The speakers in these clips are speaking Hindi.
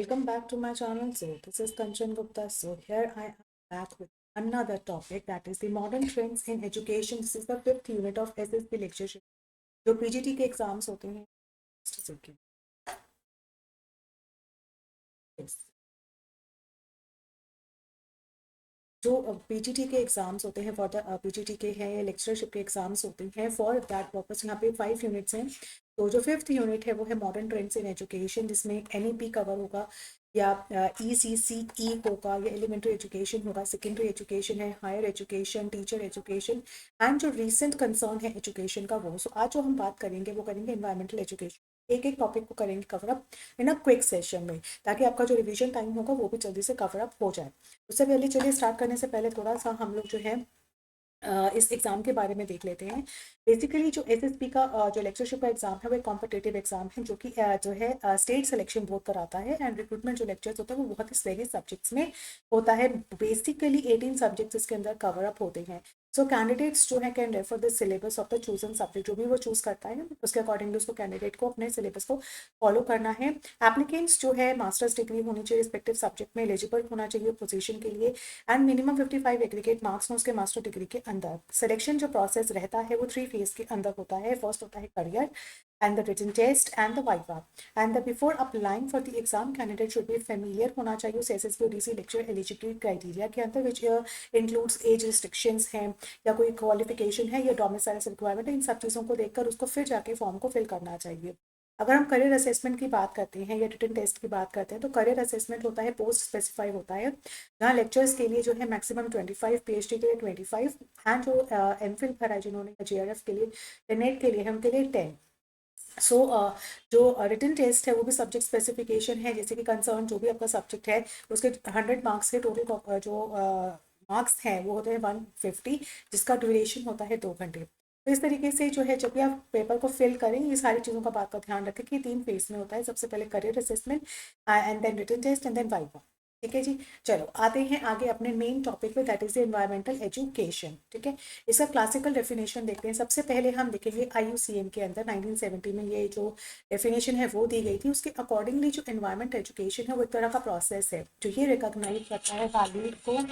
Welcome back to my channel. So this is Kanchan Gupta. So here I am back with another topic, that is the modern trends in education. This is the fifth unit of SSB lectureship. जो PGT के एग्जाम्स होते हैं, just a second. Yes. जो पीजीटी के एग्जाम्स होते हैं फॉर द पीजीटी के हैं या लेक्चरशिप के एग्जाम्स होते हैं, फॉर दैट पर्पस यहाँ पे 5 यूनिट्स हैं। तो जो फिफ्थ यूनिट है वो है मॉडर्न ट्रेंड्स इन एजुकेशन, जिसमें एनईपी कवर होगा या ईसीसीई होगा या एलिमेंट्री एजुकेशन होगा, सेकेंडरी एजुकेशन है, higher education, teacher education and जो रीसेंट कंसर्न है एजुकेशन का वो। सो आज जो हम बात करेंगे वो करेंगे एनवायरमेंटल एजुकेशन। एक एक टॉपिक को करेंगे cover up in a quick session में, ताकि आपका जो रिवीजन टाइम होगा वो भी जल्दी से कवर अप हो जाए। उससे पहले चलिए स्टार्ट करने से पहले थोड़ा सा हम लोग जो है इस एग्ज़ाम के बारे में देख लेते हैं। बेसिकली जो एसएसबी का जो लेक्चरशिप का एग्जाम है वो एक कॉम्पिटेटिव एग्जाम है, जो कि जो है स्टेट सिलेक्शन बोर्ड कराता है। एंड रिक्रूटमेंट जो लेक्चर्स होते हैं वो बहुत ही सारे सब्जेक्ट्स में होता है। बेसिकली 18 सब्जेक्ट्स इसके अंदर कवर अप होते हैं। सो कैंडिडेट्स जो है can refer the syllabus of the chosen subject, जो भी वो चूज करता है उसके अकॉर्डिंगली उसको कैंडिडेट को अपने सिलेबस को फॉलो करना है। एप्लीकेंट्स जो है मास्टर्स डिग्री होनी चाहिए रिस्पेक्टिव सब्जेक्ट में, एलिजिबल होना चाहिए पोजीशन के लिए एंड मिनिमम 55 एग्रीगेट मार्क्स में उसके मास्टर डिग्री के अंदर। सिलेक्शन जो प्रोसेस रहता है वो 3 फेज के अंदर होता है। फर्स्ट होता है career and the written test and the viva, and the before applying for the exam candidate should be familiar होना चाहिए उस एसएसबी और डीसी लेक्चर एलिजिबिलिटी क्राइटेरिया के अंदर, विच इंक्लूड्स एज रिस्ट्रिक्शंस हैं या कोई क्वालिफिकेशन है या डोमिसाइल रिक्वायरमेंट है। इन सब चीज़ों को देखकर उसको फिर जाके फॉर्म को फिल करना चाहिए। अगर हम करियर असेसमेंट की बात करते हैं या रिटन टेस्ट की बात करते हैं, तो करियर असेसमेंट होता है पोस्ट स्पेसिफाई होता है, जहाँ लेक्चर्स के लिए जो है मैक्सिमम 25, पीएचडी के लिए 25 एंड जो एमफिल भरा है जिन्होंने जेआरएफ के लिए नेट के लिए है उनके लिए 10। सो जो रिटन टेस्ट है वो भी सब्जेक्ट स्पेसिफिकेशन है, जैसे कि कंसर्न जो भी आपका सब्जेक्ट है उसके 100 मार्क्स के टोटल जो मार्क्स हैं वो होते हैं 150, जिसका ड्यूरेशन होता है 2 घंटे। तो इस तरीके से जो है जब भी आप पेपर को फिल करें ये सारी चीज़ों का बात का ध्यान रखें कि 3 फेज में होता है। सबसे पहले career assessment and then written test and then viva. ठीक है जी। चलो आते हैं आगे अपने मेन टॉपिक पे, that is the environmental education. ठीक है, इसका क्लासिकल डेफिनेशन देखते हैं। सबसे पहले हम देखेंगे आईयूसीएन के अंदर 1970 में ये जो डेफिनेशन है वो दी गई थी। उसके अकॉर्डिंगली जो एनवायरमेंट एजुकेशन है वो एक तरह का प्रोसेस है जो ये रिकॉग्नाइज करता है वैल्यू को,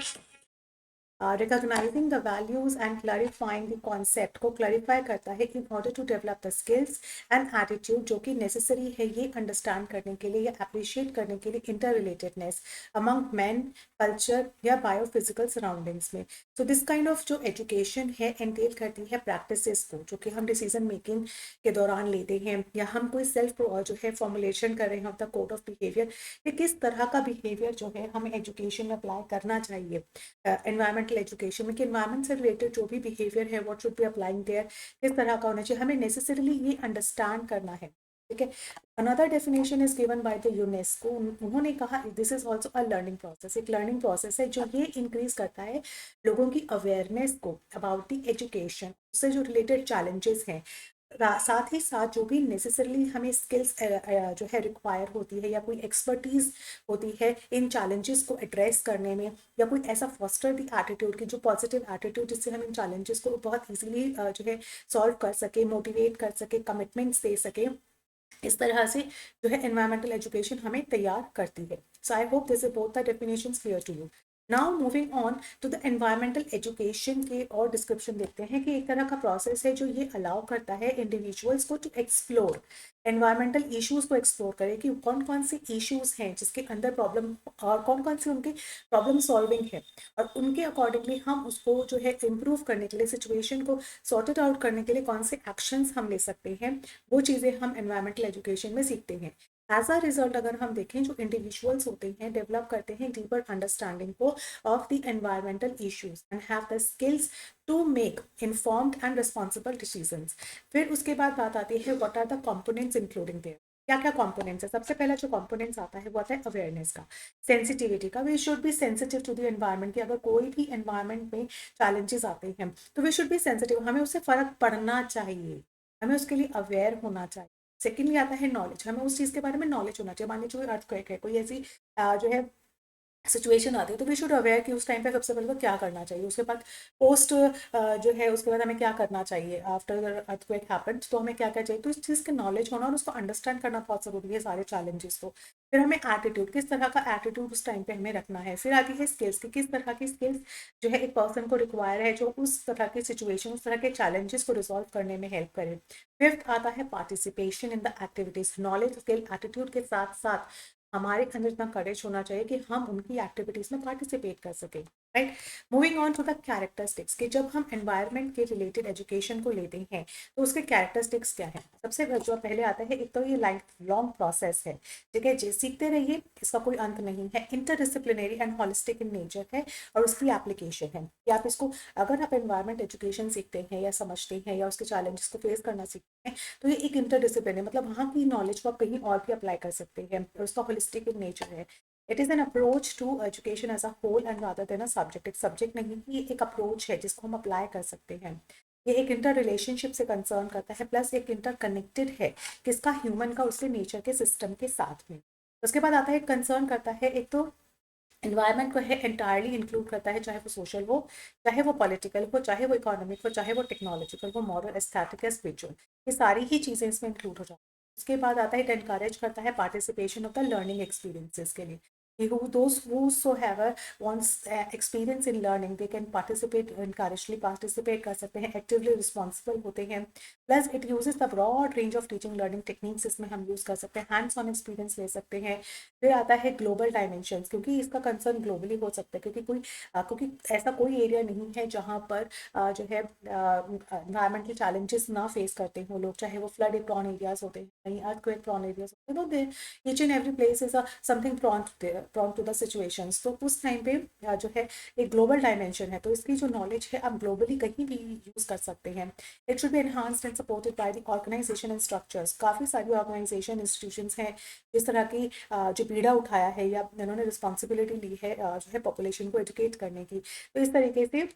recognising the values and clarifying the concept को क्लैरिफाई करता है in order to develop the skills and attitude जो कि नेसेसरी है ये अंडरस्टैंड करने के लिए या अप्रिशिएट करने के लिए inter relatedness among man, culture या बायोफिजिकल सराउंडिंग्स में। तो दिस काइंड ऑफ जो एजुकेशन है एंटेल करती है प्रैक्टिसेस को, जो कि हम डिसीजन मेकिंग के दौरान लेते हैं या हम कोई सेल्फ जो है फॉर्मुलेशन कर रहे हैं of the code of behaviour, कि किस तरह का बिहेवियर जो है हमें एजुकेशन में अप्लाई करना चाहिए एनवायरमेंटल एजुकेशन में, कि एनवायरमेंट से रिलेटेड जो भी बिहेवियर है what should be applying there, किस तरह का होना चाहिए, हमें नेसेसरीली ये अंडरस्टैंड करना है। ठीक है, another definition is given by the UNESCO. उन्होंने कहा this is also a learning process, एक लर्निंग प्रोसेस है जो ये इंक्रीज करता है लोगों की अवेयरनेस को अबाउट द एजुकेशन, उससे जो रिलेटेड चैलेंजेस हैं, साथ ही साथ जो भी नेसेसरली हमें स्किल्स जो है रिक्वायर होती है या कोई एक्सपर्टीज होती है इन चैलेंजेस को एड्रेस करने में, या कोई ऐसा फॉस्टर दी एटीट्यूड की जो पॉजिटिव एटीट्यूड जिससे हम इन चैलेंजेस को बहुत इजीली जो है सॉल्व कर सके, मोटिवेट कर सके, कमिटमेंट्स दे सके। इस तरह से जो है एनवायरमेंटल एजुकेशन हमें तैयार करती है। So I hope this is both the definitions clear to you. Now moving on to the environmental education के और डिस्क्रिप्शन देखते हैं कि एक तरह का प्रोसेस है जो ये अलाउ करता है इंडिविजुअल्स को टू एक्सप्लोर एनवायरमेंटल इश्यूज को एक्सप्लोर करें कि कौन कौन से इश्यूज हैं जिसके अंदर प्रॉब्लम और कौन कौन से उनके प्रॉब्लम सॉल्विंग है, और उनके अकॉर्डिंगली हम उसको जो है इम्प्रूव करने के लिए, सिचुएशन को सॉर्टेड आउट करने के लिए कौन से एक्शंस हम ले सकते हैं, वो चीज़ें हम एनवायरमेंटल एजुकेशन में सीखते हैं। एज अ रिजल्ट अगर हम देखें जो इंडिविजुअल्स होते हैं डेवलप करते हैं डीपर अंडरस्टैंडिंग को of the environmental issues and have the skills to make informed and responsible decisions. फिर उसके बाद बात आती है what are the components including there. क्या क्या कंपोनेंट्स है? सबसे पहला जो कंपोनेंट्स आता है वो आता है अवेयरनेस का, सेंसिटिविटी का। We should be sensitive to the environment, कि अगर कोई भी एनवायरनमेंट में चैलेंजेस आते हैं तो वी शुड बी सेंसिटिव, हमें उससे फर्क पड़ना चाहिए, हमें उसके लिए अवेयर होना चाहिए। सेकेंडली आता है नॉलेज, हमें उस चीज़ के बारे में नॉलेज होना चाहिए। मान लीजिए कोई अर्थक्वेक है, कोई ऐसी जो है सिचुएशन आती है, तो वी शुड अवेयर कि उस टाइम पे सबसे पहले तो क्या करना चाहिए, उसके बाद पोस्ट जो है उसके बाद हमें क्या करना चाहिए आफ्टर अर्थक्वेक हैपेंड, तो हमें क्या क्या चाहिए। तो इस चीज़ की नॉलेज होना और उसको अंडरस्टैंड करना बहुत ज़रूरी है सारे चैलेंजेस को। फिर हमें एटीट्यूड, किस तरह का एटीट्यूड उस टाइम पे हमें रखना है। फिर आती है स्किल्स की, किस तरह की स्किल्स जो है एक पर्सन को रिक्वायर है जो उस तरह की सिचुएशन, उस तरह के चैलेंजेस को रिजॉल्व करने में हेल्प करे। फिफ्थ आता है participation in the activities, knowledge skill attitude के साथ साथ हमारे अंदर इतना करेज होना चाहिए कि हम उनकी एक्टिविटीज में पार्टिसिपेट कर सकें, right. Moving on to the characteristics, कि जब हम एनवायरनमेंट के रिलेटेड एजुकेशन को लेते हैं तो उसके कैरेक्टरिस्टिक्स क्या है। सबसे जो पहले आता है, एक तो ये लाइफ लॉन्ग प्रोसेस है, ठीक है जी, सीखते रहिए, इसका कोई अंत नहीं है। Interdisciplinary and holistic in nature है और उसकी एप्लीकेशन है कि आप इसको, अगर आप एनवायरनमेंट एजुकेशन सीखते हैं या समझते हैं या उसके चैलेंजेस को फेस करना सीखते हैं, तो ये एक इंटरडिसिप्लिन है, मतलब वहाँ की नॉलेज को आप कहीं और भी अप्लाई कर सकते हैं और उसका होलिस्टिक इन नेचर है। It is an approach to education as a whole and rather than a subject, एक सब्जेक्ट नहीं, ये एक अप्रोच है जिसको हम अप्लाई कर सकते हैं। ये एक इंटर रिलेशनशिप से कंसर्न करता है, प्लस एक इंटर कनेक्टेड है किसका, ह्यूमन का उसके नेचर के सिस्टम के साथ में। उसके बाद आता है कंसर्न करता है, एक तो एनवायरनमेंट को है एंटायरली इंक्लूड करता है, चाहे वो सोशल हो, चाहे वो पॉलिटिकल हो, चाहे वो इकोनॉमिक हो, चाहे वो टेक्नोलॉजिकल हो, मॉरल, एस्थेटिक या स्पिरिचुअल, ये सारी ही चीज़ें इसमें इंक्लूड हो जाती हैं। उसके बाद आता है इट एनकरेज करता है participation of the learning experiences के लिए, those whosoever wants experience in learning they can participate, encouragedly participate कर सकते हैं, actively responsible होते हैं। Plus it uses the broad range of teaching learning techniques, इसमें हम यूज़ कर सकते हैं, हैंड्स ऑन एक्सपीरियंस ले सकते हैं। फिर आता है ग्लोबल डायमेंशन, क्योंकि इसका कंसर्न ग्लोबली हो सकता है, क्योंकि ऐसा कोई एरिया नहीं है जहाँ पर जो है एनवायरमेंटल चैलेंजेस ना फेस करते हो लोग, चाहे वो फ्लड प्रॉन एरियाज होते हैं, कहीं अर्थक्वेक प्रॉन एरियाज होते हैं, तो each and every place is something prone to the situations. तो उस टाइम पे जो है एक ग्लोबल डायमेंशन है, तो इसकी जो नॉलेज है आप ग्लोबली कहीं भी यूज़ कर सकते हैं। It should be enhanced and supported by the organisation and structures, काफ़ी सारी ऑर्गेनाइजेशन इंस्टीट्यूशंस हैं जिस तरह की जो पीड़ा उठाया है या उन्होंने रिस्पॉन्सिबिलिटी ली है जो है पॉपुलेशन को एजुकेट करने की, तो इस तरीके से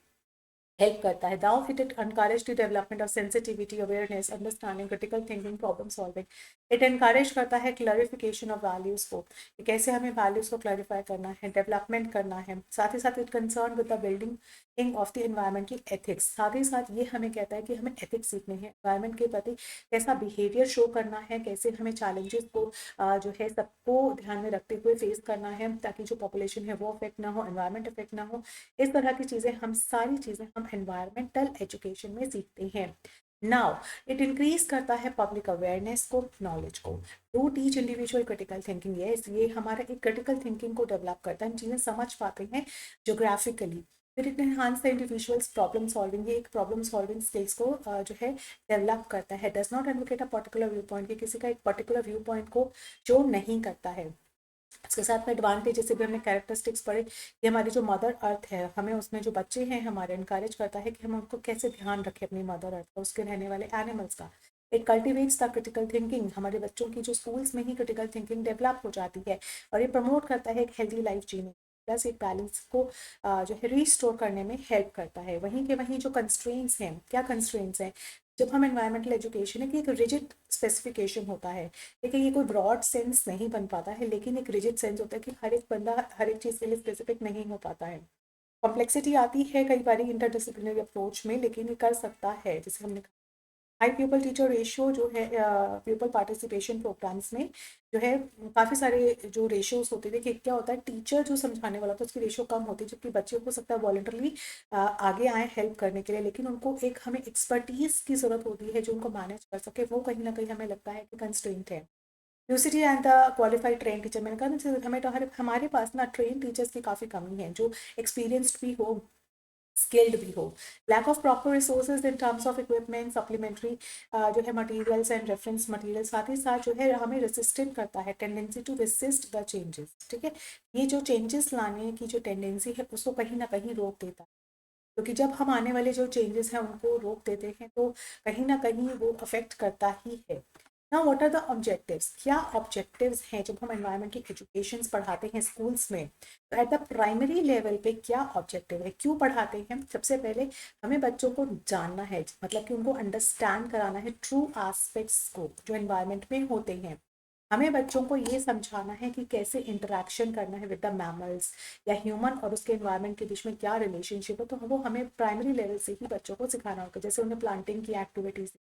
हेल्प करता है। Now it encourage the development of sensitivity, awareness, understanding, critical thinking, problem solving. It encourage करता है क्लैरिफिकेशन ऑफ वैल्यूज़ को, कि कैसे हमें वैल्यूज़ को क्लैरिफाई करना है, डेवलपमेंट करना है। साथ ही साथ it concern with the building of the environmental ethics, साथ ही साथ ये हमें कहता है कि हमें एथिक्स सीखने हैं, एनवायरमेंट के प्रति कैसा बिहेवियर शो करना है, कैसे हमें चैलेंजेस को जो है सबको ध्यान में रखते हुए फेस करना है, ताकि जो पॉपुलेशन है वो अफेक्ट ना हो, एनवायरमेंट अफेक्ट ना हो। इस तरह की चीज़ें, हम सारी चीज़ें हम एनवायरमेंटल एजुकेशन में सीखते हैं। नाउ इट इंक्रीज करता है पब्लिक अवेयरनेस को, नॉलेज को, to teach individual critical thinking. ये हमारा एक क्रिटिकल थिंकिंग को डेवलप करता है, हम चीज़ें समझ पाते हैं जोग्राफिकली। फिर it enhance the individuals problem solving, ये एक प्रॉब्लम सॉल्विंग स्किल्स को जो है डेवलप करता है। Does not advocate a particular view point, ये किसी का एक पर्टिकुलर व्यू पॉइंट को जो नहीं करता है। इसके साथ में एडवांटेज, जैसे भी हमने कैरेक्टरिस्टिक्स पढ़े, कि हमारी जो मदर अर्थ है, हमें उसमें जो बच्चे हैं हमारे, इनकरेज करता है कि हम उनको कैसे ध्यान रखें अपनी मदर अर्थ का, उसके रहने वाले एनिमल्स का। It cultivates the critical thinking, हमारे बच्चों की जो स्कूल्स में ही क्रिटिकल थिंकिंग डेवलप हो जाती है, और ये प्रमोट करता है एक हेल्दी लाइफ जीने, प्लस एक बैलेंस को जो है रीस्टोर करने में हेल्प करता है। वहीं के वहीं जो कंस्ट्रेंट्स हैं, क्या कंस्ट्रेंट्स हैं, जब हम एनवायरमेंटल एजुकेशन है कि एक रिजिड स्पेसिफिकेशन होता है, लेकिन ये कोई ब्रॉड सेंस नहीं बन पाता है, लेकिन एक रिजिड सेंस होता है कि हर एक बंदा हर एक चीज़ के लिए स्पेसिफिक नहीं हो पाता है। कॉम्प्लेक्सिटी आती है कई बार इंटरडिसिप्लिनरी अप्रोच में, लेकिन ये कर सकता है, जैसे हमने कहा हाई प्यूपल टीचर रेशियो जो है प्यूपल पार्टिसिपेशन प्रोग्राम्स में जो है काफ़ी सारे जो रेशियोज होते थे, कि क्या होता है टीचर जो समझाने वाला था उसकी रेशियो कम होती है, जबकि बच्चे हो सकता है वॉलंटरली आगे आए हेल्प करने के लिए, लेकिन उनको एक हमें एक्सपर्टीज की ज़रूरत होती है जो उनको मैनेज कर सके, वो कहीं ना कहीं हमें लगता है कि कंस्ट्रेंट है। यूसीटी and the qualified train teacher, मैंने कहा ना, जैसे हमें तो हमारे पास ना ट्रेन टीचर्स की काफ़ी कमी है, जो एक्सपीरियंस्ड भी हो, स्किल्ड भी हो। Lack of proper resources in terms of equipment, supplementary जो है मटेरियल्स एंड रेफरेंस मटेरियल, साथ ही साथ जो है हमें रेसिस्टेंट करता है, tendency to resist the changes, ठीक है। ये जो चेंजेस लाने की जो टेंडेंसी है उसको कहीं ना कहीं रोक देता है, क्योंकि जब हम आने वाले जो चेंजेस हैं उनको रोक देते हैं तो कहीं ना कहीं वो अफेक्ट करता ही है। ना व्हाट आर द ऑब्जेक्टिव्स, क्या ऑब्जेक्टिव्स हैं जब हम एनवायरमेंटल एजुकेशन पढ़ाते हैं स्कूल्स में, तो एट द प्राइमरी लेवल पे क्या ऑब्जेक्टिव है, क्यों पढ़ाते हैं। सबसे पहले हमें बच्चों को जानना है, मतलब कि उनको अंडरस्टैंड कराना है ट्रू एस्पेक्ट्स को जो एनवायरमेंट में होते हैं। हमें बच्चों को ये समझाना है कि कैसे इंटरेक्शन करना है विद द मैमल्स, या ह्यूमन और उसके एनवायरनमेंट के बीच में क्या रिलेशनशिप है, तो वो हमें प्राइमरी लेवल से ही बच्चों को सिखाना होगा। जैसे उन्हें प्लांटिंग की एक्टिविटीज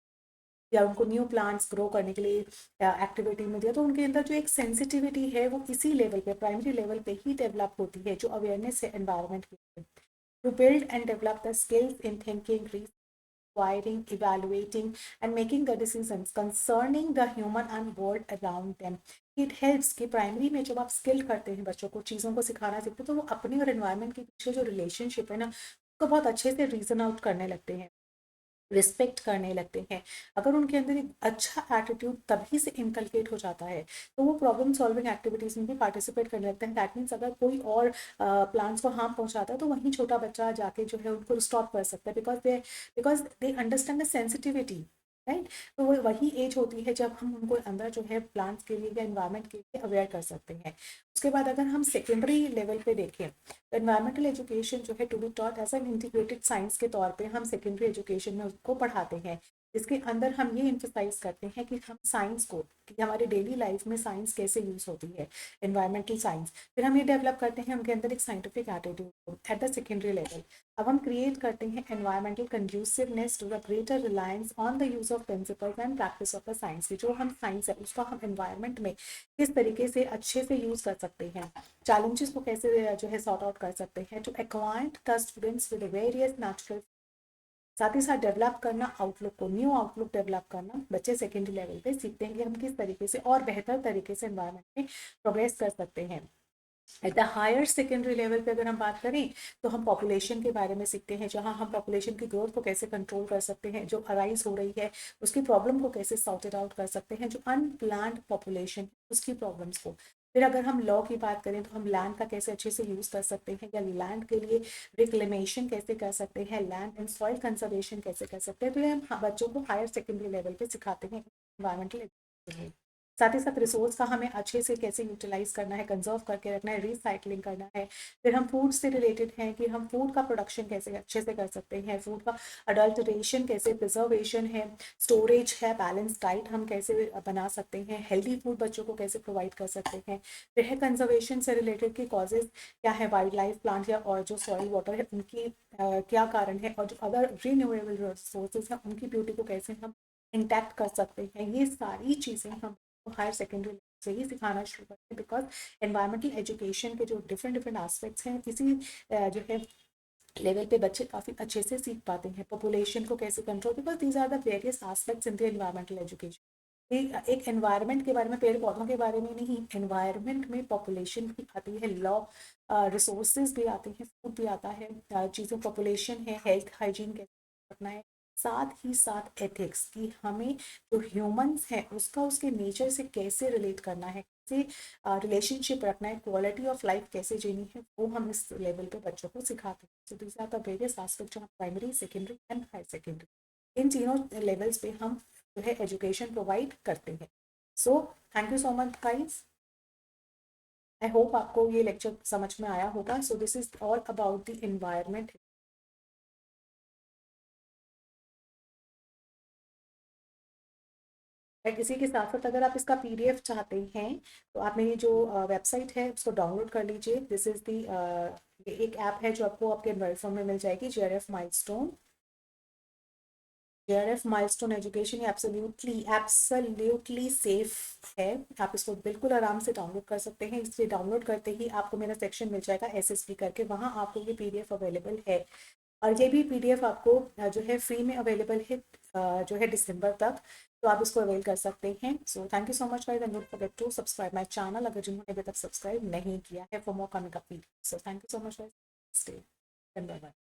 या उनको न्यू प्लांट्स ग्रो करने के लिए एक्टिविटी में दिया, तो उनके अंदर जो एक सेंसिटिविटी है वो इसी लेवल पे, प्राइमरी लेवल पे ही डेवलप होती है, जो अवेयरनेस है एनवायरनमेंट की। To build and develop the skills in thinking, acquiring, evaluating, and making the decisions concerning the human and world around them. It helps कि प्राइमरी में जब आप स्किल करते हैं, बच्चों को चीज़ों को सिखाना सीखते हैं, तो वो अपने और एनवायरनमेंट के पीछे जो रिलेशनशिप है ना, उसको बहुत अच्छे से रीजन आउट करने लगते हैं, रिस्पेक्ट करने लगते हैं। अगर उनके अंदर एक अच्छा एटीट्यूड तभी से इनकलकेट हो जाता है, तो वो प्रॉब्लम सॉल्विंग एक्टिविटीज़ में भी पार्टिसिपेट करने लगते हैं। दैट मीन्स अगर कोई और प्लान्स को हार्म पहुंचाता है, तो वहीं छोटा बच्चा जाके जो है उनको स्टॉप कर सकता है, because they understand the sensitivity, right. तो वो वही एज होती है जब हम उनको अंदर जो है प्लांट्स के लिए या इन्वायरमेंट के लिए अवेयर कर सकते हैं। उसके बाद अगर हम सेकेंडरी लेवल पे देखें, तो एनवायरमेंटल एजुकेशन जो है to be taught as an integrated science के तौर पे हम सेकेंडरी एजुकेशन में उसको पढ़ाते हैं, जिसके अंदर हम ये इम्फेसाइज करते हैं कि हम साइंस को, कि हमारे डेली लाइफ में साइंस कैसे यूज़ होती है, एनवायरमेंटल साइंस। फिर हम ये डेवलप करते हैं उनके अंदर एक scientific attitude at the secondary level. अब हम क्रिएट करते हैं environmental conduciveness to the greater reliance on the use of principles and practice of the science, की जो हम साइंस है उसका हम एनवायरमेंट में किस तरीके से अच्छे से यूज़ कर सकते हैं, चैलेंजेस को कैसे जो है सॉर्ट आउट कर सकते हैं, to acquaint the students with various natural. साथ ही साथ डेवलप करना आउटलुक को, न्यू आउटलुक डेवलप करना, बच्चे सेकेंडरी लेवल पे सीखते हैं कि हम किस तरीके से और बेहतर तरीके से एनवायरनमेंट में प्रोग्रेस कर सकते हैं। At the higher secondary level पे अगर हम बात करें, तो हम पॉपुलेशन के बारे में सीखते हैं, जहां हम पॉपुलेशन की ग्रोथ को कैसे कंट्रोल कर सकते हैं, जो अराइज हो रही है उसकी प्रॉब्लम को कैसे सॉर्टेड आउट कर सकते हैं, जो अनप्लान्ड पॉपुलेशन उसकी प्रॉब्लम्स को। फिर अगर हम लॉ की बात करें, तो हम लैंड का कैसे अच्छे से यूज़ कर सकते हैं, या लैंड के लिए रिक्लेमेशन कैसे कर सकते हैं, लैंड एंड सॉइल कंजर्वेशन कैसे कर सकते हैं। तो ये हम बच्चों को हायर सेकेंडरी लेवल पे सिखाते हैं इन्वायरमेंटल। साथ ही साथ रिसोर्स का हमें अच्छे से कैसे यूटिलाइज करना है, कंजर्व करके रखना है, रिसाइकलिंग करना है। फिर हम फूड से रिलेटेड हैं कि हम फूड का प्रोडक्शन कैसे अच्छे से कर सकते हैं, फूड का अडल्टरेशन कैसे, प्रिजर्वेशन है, स्टोरेज है, बैलेंस डाइट हम कैसे बना सकते हैं, हेल्दी फूड बच्चों को कैसे प्रोवाइड कर सकते हैं। फिर है कंजर्वेशन से रिलेटेड की कॉजेज क्या है, वाइल्ड लाइफ, प्लांट या और जो सॉइल वाटर है उनकी क्या कारण है, और जो अदर रिन्यूएबल रिसोर्सेज हैं उनकी ब्यूटी को कैसे हम इंटैक्ट कर सकते हैं। ये सारी चीज़ें हम हायर सेकेंडरी से ही सिखाना शुरू करते हैं, बिकॉज एनवायरमेंटल एजुकेशन के जो डिफरेंट डिफरेंट एस्पेक्ट्स हैं, इसी जो है लेवल पे बच्चे काफ़ी अच्छे से सीख पाते हैं। पॉपुलेशन को कैसे control, because these are the various aspects in the environmental education. एक एनवायरनमेंट के बारे में, पेड़ पौधों के बारे में नहीं, एनवायरनमेंट में पॉपुलेशन भी आती है, लॉ रिसोर्सेज भी आते हैं, फूड भी आता है, चीज़ें पॉपुलेशन है, हेल्थ हाइजीन कैसे रखना है, साथ ही साथ एथिक्स की हमें जो ह्यूमंस है उसका उसके नेचर से कैसे रिलेट करना है, कैसे रिलेशनशिप रखना है, क्वालिटी ऑफ लाइफ कैसे जीनी है, वो हम इस लेवल पे बच्चों को सिखाते हैं। So these are the various aspect जो हम primary, secondary and higher secondary इन तीनों लेवल्स पे हम जो है एजुकेशन प्रोवाइड करते हैं। So thank you so much guys, I hope आपको ये लेक्चर समझ में आया होगा। So this is all about the environment. इसी के साथ साथ अगर आप इसका पीडीएफ चाहते हैं, तो आप मेरी जो वेबसाइट है उसको डाउनलोड कर लीजिए। दिस इज दी एक ऐप है जो आपको आपके एंड्रॉइड फोन में मिल जाएगी, JRF milestone. JRF milestone education absolutely absolutely safe है, आप इसको बिल्कुल आराम से डाउनलोड कर सकते हैं। इसलिए डाउनलोड करते ही आपको मेरा सेक्शन मिल जाएगा एसएसपी करके, वहाँ आपको ये पीडीएफ अवेलेबल है। और ये भी पीडीएफ आपको जो है फ्री में अवेलेबल है जो है दिसंबर तक, तो आप इसको अवेल कर सकते हैं। So thank you so much guys, and don't forget to subscribe my channel अगर जिन्होंने अभी तक ससब्सक्राइब नहीं किया है, for more coming up video. So thank you so much guys, stay, bye bye.